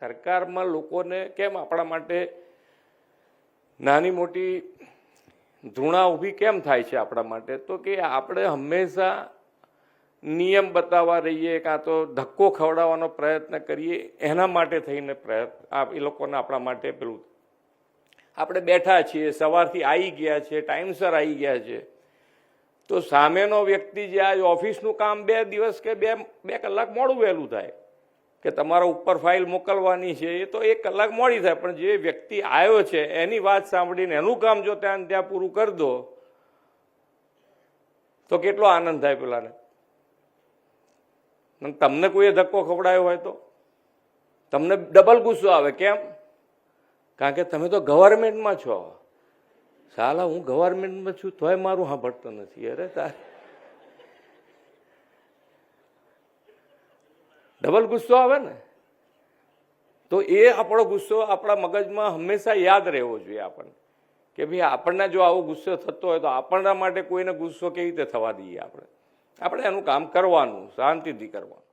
સરકારમાં લોકોને કેમ આપણા માટે નાની મોટી ધૂણા ઊભી કેમ થાય છે આપણા માટે? તો કે આપણે હંમેશા નિયમ બતાવવા રહીએ કાં તો ધક્કો ખવડાવવાનો પ્રયત્ન કરીએ, એના માટે થઈને પ્રયત્ન એ લોકોને આપણા માટે પેલું આપણે બેઠા છીએ, સવારથી આવી ગયા છે, ટાઈમસર આવી ગયા છે, તો સામેનો વ્યક્તિ જે આ ઓફિસનું કામ 2 દિવસ કે બે કલાક મોડું વહેલું થાય કે તમારા ઉપર ફાઇલ મોકલવાની છે, એ તો 1 કલાક મોડી થાય, પણ જે વ્યક્તિ આવ્યો છે એની વાત સાંભળીને એનું કામ જો ત્યાં પૂરું કરી દો તો કેટલો આનંદ થાય પેલાને. તમને કોઈએ ધક્કો ખવડાયો હોય તો તમને ડબલ ગુસ્સો આવે. કેમ? કારણ કે તમે તો ગવર્મેન્ટમાં છો. સાલા હું ગવર્મેન્ટમાં છું તોય મારું સાંભળતો નથી. અરે તારે ડબલ ગુસ્સો આવે ને. તો એ આપણો ગુસ્સો આપણા મગજમાં હંમેશા યાદ રહેવો જોઈએ આપણને કે ભાઈ આપણને જો આવો ગુસ્સો થતો હોય તો આપણના માટે કોઈને ગુસ્સો કેવી રીતે થવા દઈએ? આપણે એનું કામ કરવાનું, શાંતિથી કરવાનું.